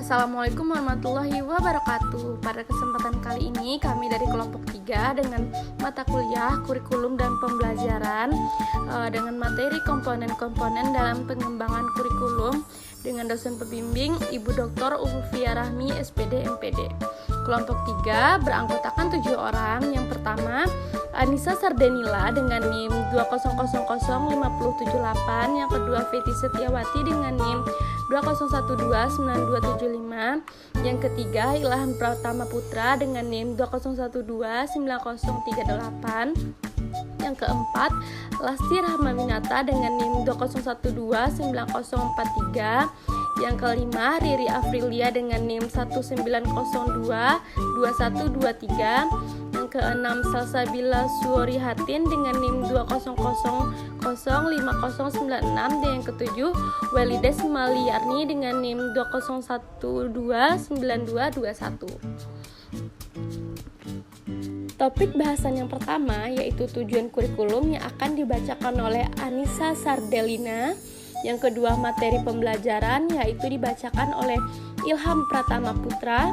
Assalamualaikum warahmatullahi wabarakatuh. Pada kesempatan kali ini kami dari kelompok 3 dengan mata kuliah kurikulum dan pembelajaran dengan materi komponen-komponen dalam pengembangan kurikulum dengan dosen pembimbing Ibu Dr. Ulfia Rahmi SPD MPD. Kelompok 3 beranggotakan 7 orang. Yang pertama, Anissa Sardenila dengan NIM 2000578, yang kedua Feti Setiawati dengan NIM 201292275, yang ketiga Ilham Pratama Putra dengan NIM 201290038, yang keempat Lasti Rahmawinata dengan NIM 201290043, yang kelima Riri Afrilia dengan NIM 19022123, yang keenam Salsabila Suorihatin dengan NIM 200050096, dan yang ketujuh Welides Maliarni dengan NIM 201292221. Topik bahasan yang pertama yaitu tujuan kurikulum yang akan dibacakan oleh Anissa Sardenila. Yang kedua, materi pembelajaran yaitu dibacakan oleh Ilham Pratama Putra.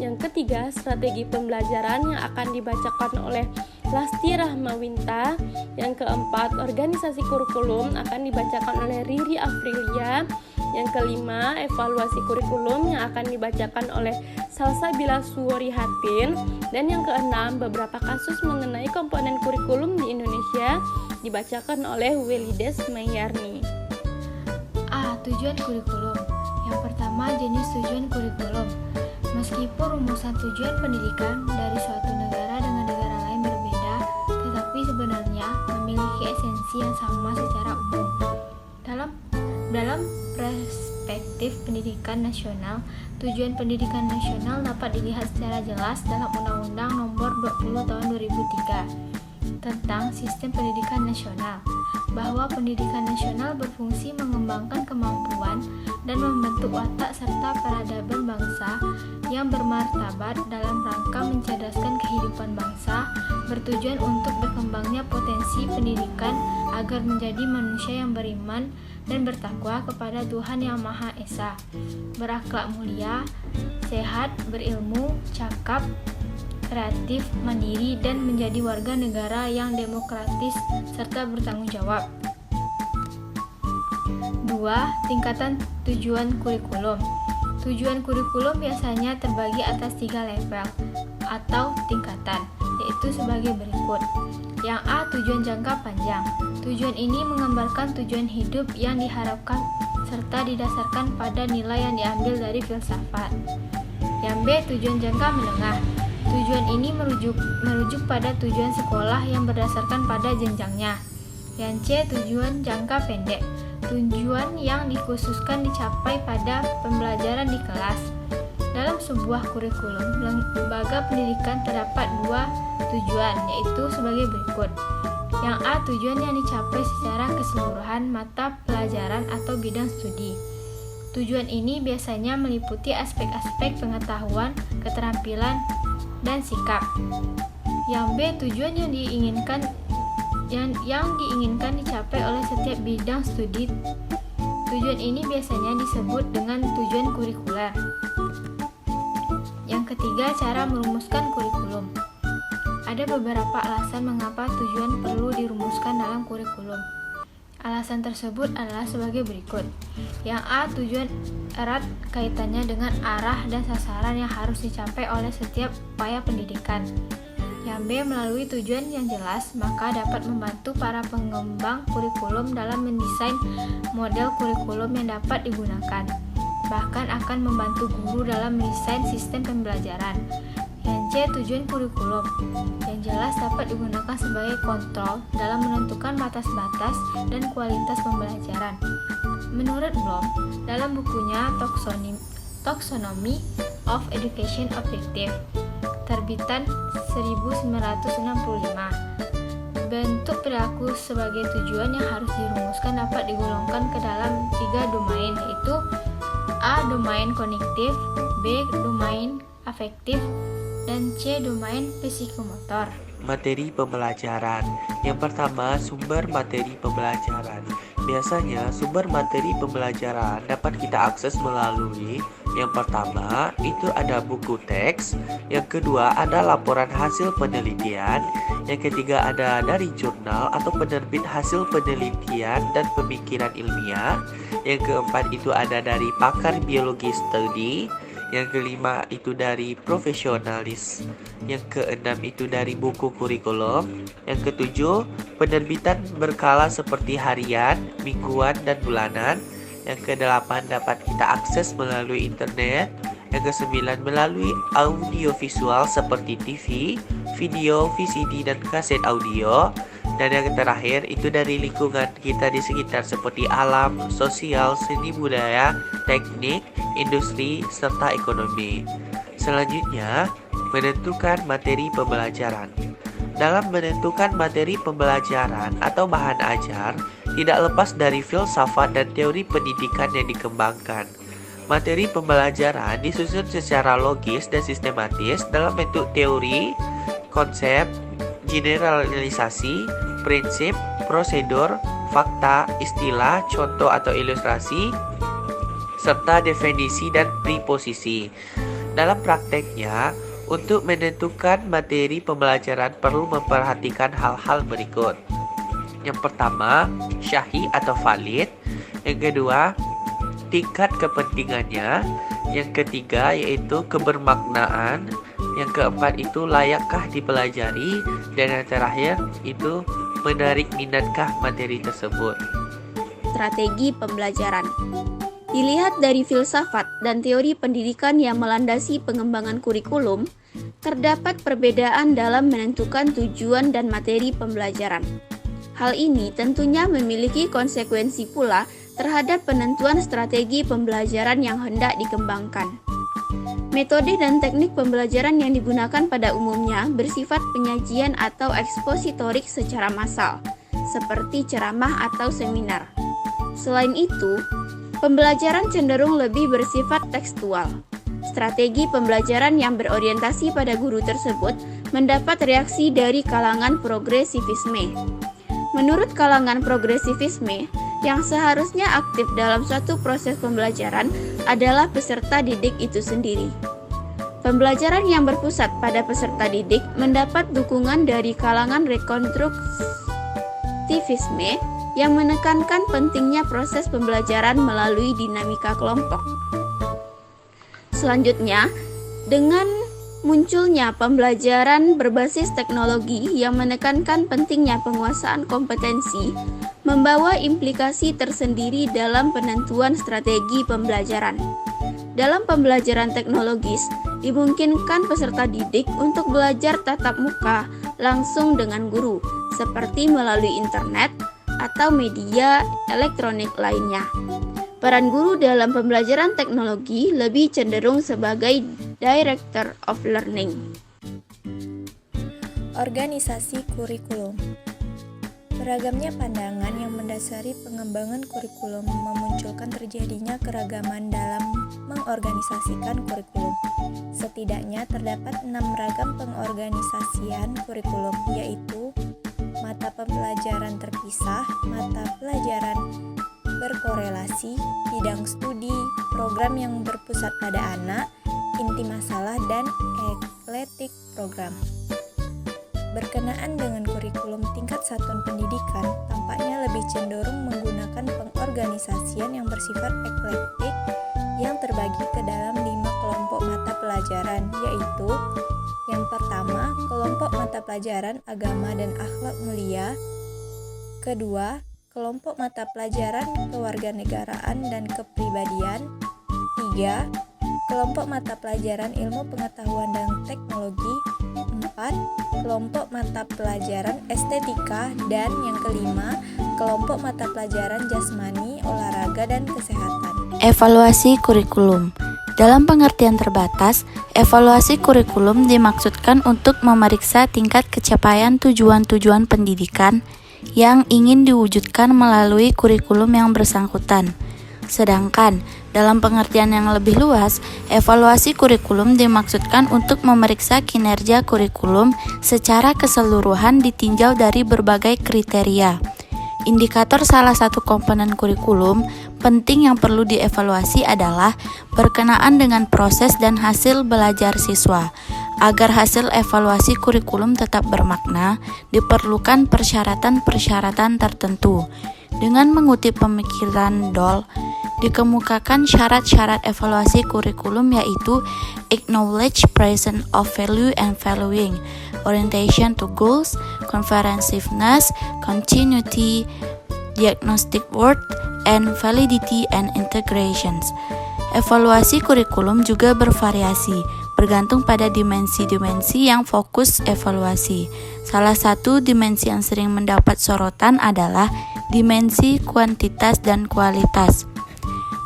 Yang ketiga, strategi pembelajaran yang akan dibacakan oleh Lasti Rahmawinata. Yang keempat, organisasi kurikulum akan dibacakan oleh Riri Afrilia. Yang kelima, evaluasi kurikulum yang akan dibacakan oleh Salsabila Suorihatin. Dan yang keenam, beberapa kasus mengenai komponen kurikulum di Indonesia dibacakan oleh Welides Maliarni. Tujuan kurikulum. Yang pertama, jenis tujuan kurikulum. Meskipun rumusan tujuan pendidikan dari suatu negara dengan negara lain berbeda, tetapi sebenarnya memiliki esensi yang sama secara umum. Dalam perspektif pendidikan nasional, tujuan pendidikan nasional dapat dilihat secara jelas dalam Undang-Undang Nomor 20 Tahun 2003 tentang Sistem Pendidikan Nasional, bahwa pendidikan nasional berfungsi mengembangkan kemampuan dan membentuk watak serta peradaban bangsa yang bermartabat dalam rangka mencerdaskan kehidupan bangsa, bertujuan untuk berkembangnya potensi pendidikan agar menjadi manusia yang beriman dan bertakwa kepada Tuhan Yang Maha Esa, berakhlak mulia, sehat, berilmu, cakap, kreatif, mandiri, dan menjadi warga negara yang demokratis serta bertanggung jawab. 2. Tingkatan tujuan kurikulum. Tujuan kurikulum biasanya terbagi atas 3 level atau tingkatan, yaitu sebagai berikut. Yang A. Tujuan jangka panjang. Tujuan ini menggambarkan tujuan hidup yang diharapkan serta didasarkan pada nilai yang diambil dari filsafat. Yang B. Tujuan jangka menengah. Tujuan ini merujuk pada tujuan sekolah yang berdasarkan pada jenjangnya. Yang C. Tujuan jangka pendek. Tujuan yang dikhususkan dicapai pada pembelajaran di kelas. Dalam sebuah kurikulum, lembaga pendidikan terdapat 2 tujuan, yaitu sebagai berikut. Yang A. Tujuan yang dicapai secara keseluruhan mata pelajaran atau bidang studi. Tujuan ini biasanya meliputi aspek-aspek pengetahuan, keterampilan, dan sikap. Yang B. Tujuan yang diinginkan dicapai oleh setiap bidang studi. Tujuan ini biasanya disebut dengan tujuan kurikuler. Yang ketiga, cara merumuskan kurikulum. Ada beberapa alasan mengapa tujuan perlu dirumuskan dalam kurikulum. Alasan tersebut adalah sebagai berikut. Yang A. Tujuan erat kaitannya dengan arah dan sasaran yang harus dicapai oleh setiap upaya pendidikan. Yang B. Melalui tujuan yang jelas, maka dapat membantu para pengembang kurikulum dalam mendesain model kurikulum yang dapat digunakan. Bahkan akan membantu guru dalam mendesain sistem pembelajaran. Yang C. Tujuan kurikulum yang jelas dapat digunakan sebagai kontrol dalam menentukan batas-batas dan kualitas pembelajaran. Menurut Bloom, dalam bukunya Taxonomy of Education Objective, terbitan 1965, bentuk perilaku sebagai tujuan yang harus dirumuskan dapat digolongkan ke dalam 3 domain, yaitu A. Domain kognitif, B. Domain afektif, dan C. Domain psikomotor. Materi pembelajaran. Yang pertama, sumber materi pembelajaran. Biasanya, sumber materi pembelajaran dapat kita akses melalui Yang pertama itu ada buku teks, yang kedua ada laporan hasil penelitian, yang ketiga ada dari jurnal atau penerbit hasil penelitian dan pemikiran ilmiah, yang keempat itu ada dari pakar biologi studi, yang kelima itu dari profesionalis, yang keenam itu dari buku kurikulum, yang ketujuh penerbitan berkala seperti harian, mingguan, dan bulanan, yang kedelapan dapat kita akses melalui internet, yang kesembilan melalui audio visual seperti TV, video, VCD, dan kaset audio, dan yang terakhir itu dari lingkungan kita di sekitar seperti alam, sosial, seni budaya, teknik, industri, serta ekonomi. Selanjutnya, menentukan materi pembelajaran. Dalam menentukan materi pembelajaran atau bahan ajar, tidak lepas dari filsafat dan teori pendidikan yang dikembangkan. Materi pembelajaran disusun secara logis dan sistematis dalam bentuk teori, konsep, generalisasi, prinsip, prosedur, fakta, istilah, contoh atau ilustrasi, serta definisi dan preposisi. Dalam prakteknya, untuk menentukan materi pembelajaran perlu memperhatikan hal-hal berikut. Yang pertama, syahih atau valid. Yang kedua, tingkat kepentingannya. Yang ketiga yaitu kebermaknaan. Yang keempat itu layakkah dipelajari. Dan yang terakhir itu menarik minatkah materi tersebut. Strategi pembelajaran. Dilihat dari filsafat dan teori pendidikan yang melandasi pengembangan kurikulum, terdapat perbedaan dalam menentukan tujuan dan materi pembelajaran. Hal ini tentunya memiliki konsekuensi pula terhadap penentuan strategi pembelajaran yang hendak dikembangkan. Metode dan teknik pembelajaran yang digunakan pada umumnya bersifat penyajian atau ekspositorik secara massal, seperti ceramah atau seminar. Selain itu, pembelajaran cenderung lebih bersifat tekstual. Strategi pembelajaran yang berorientasi pada guru tersebut mendapat reaksi dari kalangan progresivisme. Menurut kalangan progresivisme, yang seharusnya aktif dalam suatu proses pembelajaran adalah peserta didik itu sendiri. Pembelajaran yang berpusat pada peserta didik mendapat dukungan dari kalangan rekonstruktivisme yang menekankan pentingnya proses pembelajaran melalui dinamika kelompok. Selanjutnya, dengan munculnya pembelajaran berbasis teknologi yang menekankan pentingnya penguasaan kompetensi, membawa implikasi tersendiri dalam penentuan strategi pembelajaran. Dalam pembelajaran teknologis, dimungkinkan peserta didik untuk belajar tatap muka langsung dengan guru, seperti melalui internet atau media elektronik lainnya. Peran guru dalam pembelajaran teknologi lebih cenderung sebagai Director of Learning. Organisasi kurikulum. Beragamnya pandangan yang mendasari pengembangan kurikulum memunculkan terjadinya keragaman dalam mengorganisasikan kurikulum. Setidaknya terdapat 6 ragam pengorganisasian kurikulum, yaitu mata pembelajaran terpisah, mata pelajaran berkorelasi, bidang studi, program yang berpusat pada anak, inti masalah, dan ekletik program. Berkenaan dengan kurikulum tingkat satuan pendidikan, tampaknya lebih cenderung menggunakan pengorganisasian yang bersifat eklektik yang terbagi ke dalam 5 kelompok mata pelajaran, yaitu yang pertama, kelompok mata pelajaran agama dan akhlak mulia. Kedua, kelompok mata pelajaran kewarganegaraan dan kepribadian. 3. Kelompok mata pelajaran ilmu pengetahuan dan teknologi. 4. Kelompok mata pelajaran estetika. Dan yang kelima, kelompok mata pelajaran jasmani, olahraga, dan kesehatan. Evaluasi kurikulum. Dalam pengertian terbatas, evaluasi kurikulum dimaksudkan untuk memeriksa tingkat kecapaian tujuan-tujuan pendidikan yang ingin diwujudkan melalui kurikulum yang bersangkutan. Sedangkan, dalam pengertian yang lebih luas, evaluasi kurikulum dimaksudkan untuk memeriksa kinerja kurikulum secara keseluruhan ditinjau dari berbagai kriteria, Indikator salah satu komponen kurikulum penting yang perlu dievaluasi adalah berkenaan dengan proses dan hasil belajar siswa. Agar hasil evaluasi kurikulum tetap bermakna, diperlukan persyaratan-persyaratan tertentu. Dengan mengutip pemikiran Doll, dikemukakan syarat-syarat evaluasi kurikulum yaitu acknowledge presence of value and valuing, orientation to goals, comprehensiveness, continuity, diagnostic worth, and validity and integrations. Evaluasi kurikulum juga bervariasi, bergantung pada dimensi-dimensi yang fokus evaluasi. Salah satu dimensi yang sering mendapat sorotan adalah dimensi kuantitas dan kualitas.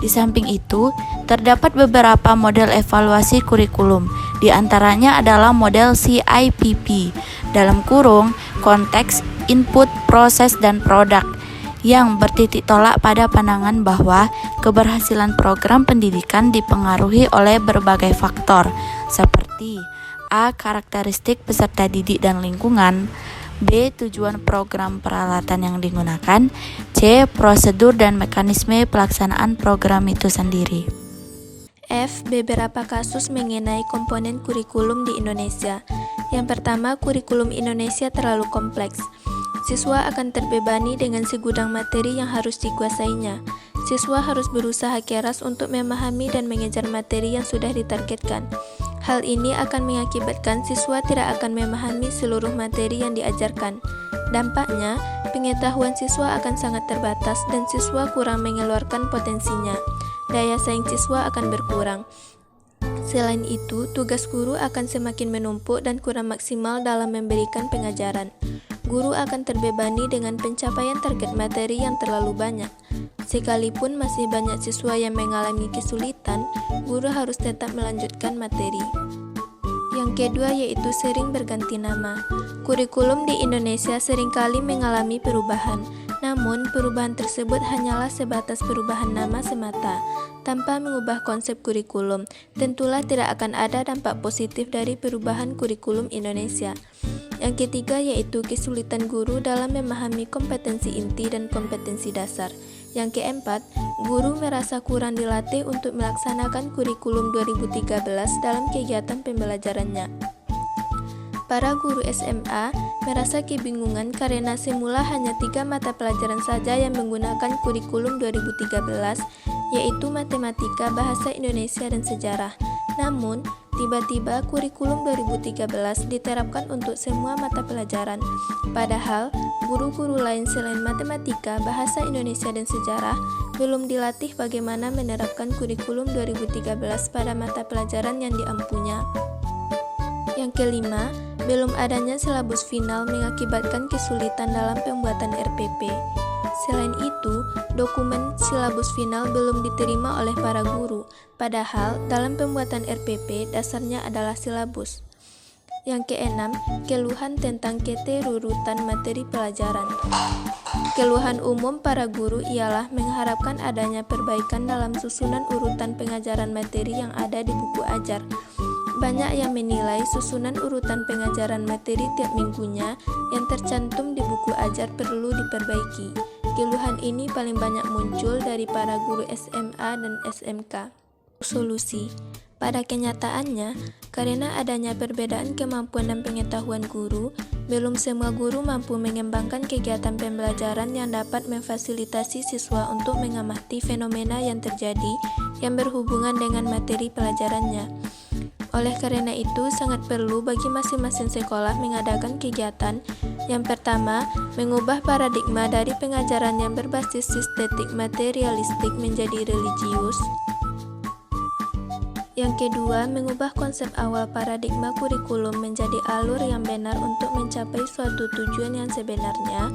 Di samping itu, terdapat beberapa model evaluasi kurikulum. Di antaranya adalah model CIPP, dalam kurung, konteks, input, proses, dan produk, yang bertitik tolak pada pandangan bahwa keberhasilan program pendidikan dipengaruhi oleh berbagai faktor, seperti A. Karakteristik peserta didik dan lingkungan, B. Tujuan program peralatan yang digunakan, C. Prosedur dan mekanisme pelaksanaan program itu sendiri. F. Beberapa kasus mengenai komponen kurikulum di Indonesia. Yang pertama, kurikulum Indonesia terlalu kompleks. Siswa akan terbebani dengan segudang materi yang harus dikuasainya. Siswa harus berusaha keras untuk memahami dan mengejar materi yang sudah ditargetkan. Hal ini akan mengakibatkan siswa tidak akan memahami seluruh materi yang diajarkan. Dampaknya, pengetahuan siswa akan sangat terbatas dan siswa kurang mengeluarkan potensinya. Daya saing siswa akan berkurang. Selain itu, tugas guru akan semakin menumpuk dan kurang maksimal dalam memberikan pengajaran. Guru akan terbebani dengan pencapaian target materi yang terlalu banyak. Sekalipun masih banyak siswa yang mengalami kesulitan, guru harus tetap melanjutkan materi. Yang kedua yaitu sering berganti nama. Kurikulum di Indonesia seringkali mengalami perubahan, namun perubahan tersebut hanyalah sebatas perubahan nama semata, tanpa mengubah konsep kurikulum. Tentulah tidak akan ada dampak positif dari perubahan kurikulum Indonesia. Yang ketiga yaitu kesulitan guru dalam memahami kompetensi inti dan kompetensi dasar. Yang keempat, guru merasa kurang dilatih untuk melaksanakan kurikulum 2013 dalam kegiatan pembelajarannya. Para guru SMA merasa kebingungan karena semula hanya 3 mata pelajaran saja yang menggunakan kurikulum 2013, yaitu matematika, bahasa Indonesia, dan sejarah. Namun, tiba-tiba kurikulum 2013 diterapkan untuk semua mata pelajaran. Padahal, guru-guru lain selain matematika, bahasa Indonesia, dan sejarah belum dilatih bagaimana menerapkan kurikulum 2013 pada mata pelajaran yang diampunya. Yang kelima, belum adanya silabus final mengakibatkan kesulitan dalam pembuatan RPP. Selain itu, dokumen silabus final belum diterima oleh para guru, padahal dalam pembuatan RPP dasarnya adalah silabus. Yang keenam, keluhan tentang keterurutan materi pelajaran. Keluhan umum para guru ialah mengharapkan adanya perbaikan dalam susunan urutan pengajaran materi yang ada di buku ajar. Banyak yang menilai susunan urutan pengajaran materi tiap minggunya yang tercantum di buku ajar perlu diperbaiki. Keluhan ini paling banyak muncul dari para guru SMA dan SMK. Solusi: pada kenyataannya, karena adanya perbedaan kemampuan dan pengetahuan guru, belum semua guru mampu mengembangkan kegiatan pembelajaran yang dapat memfasilitasi siswa untuk mengamati fenomena yang terjadi yang berhubungan dengan materi pelajarannya. Oleh karena itu, sangat perlu bagi masing-masing sekolah mengadakan kegiatan. Yang pertama, mengubah paradigma dari pengajaran yang berbasis sistetik materialistik menjadi religius. Yang kedua, mengubah konsep awal paradigma kurikulum menjadi alur yang benar untuk mencapai suatu tujuan yang sebenarnya.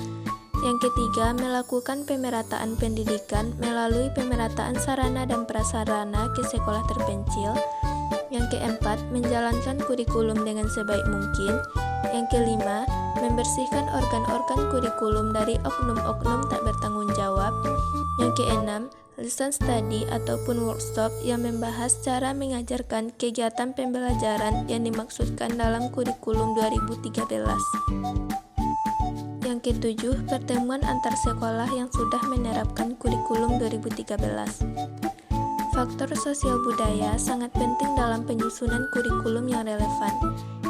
Yang ketiga, melakukan pemerataan pendidikan melalui pemerataan sarana dan prasarana ke sekolah terpencil. Yang keempat, menjalankan kurikulum dengan sebaik mungkin. Yang kelima, membersihkan organ-organ kurikulum dari oknum-oknum tak bertanggung jawab. Yang keenam, lesson study ataupun workshop yang membahas cara mengajarkan kegiatan pembelajaran yang dimaksudkan dalam kurikulum 2013. Yang ketujuh, pertemuan antar sekolah yang sudah menerapkan kurikulum 2013. Faktor sosial budaya sangat penting dalam penyusunan kurikulum yang relevan.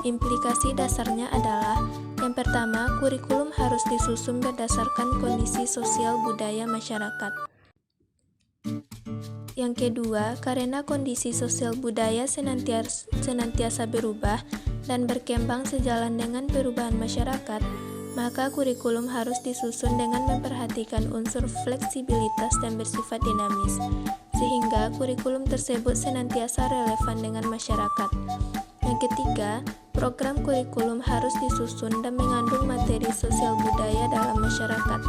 Implikasi dasarnya adalah, yang pertama, kurikulum harus disusun berdasarkan kondisi sosial budaya masyarakat. Yang kedua, karena kondisi sosial budaya senantiasa berubah dan berkembang sejalan dengan perubahan masyarakat, maka kurikulum harus disusun dengan memperhatikan unsur fleksibilitas dan bersifat dinamis, sehingga kurikulum tersebut senantiasa relevan dengan masyarakat. Yang ketiga, program kurikulum harus disusun dan mengandung materi sosial budaya dalam masyarakat.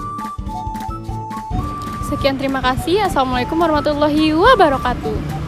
Sekian, terima kasih. Assalamualaikum warahmatullahi wabarakatuh.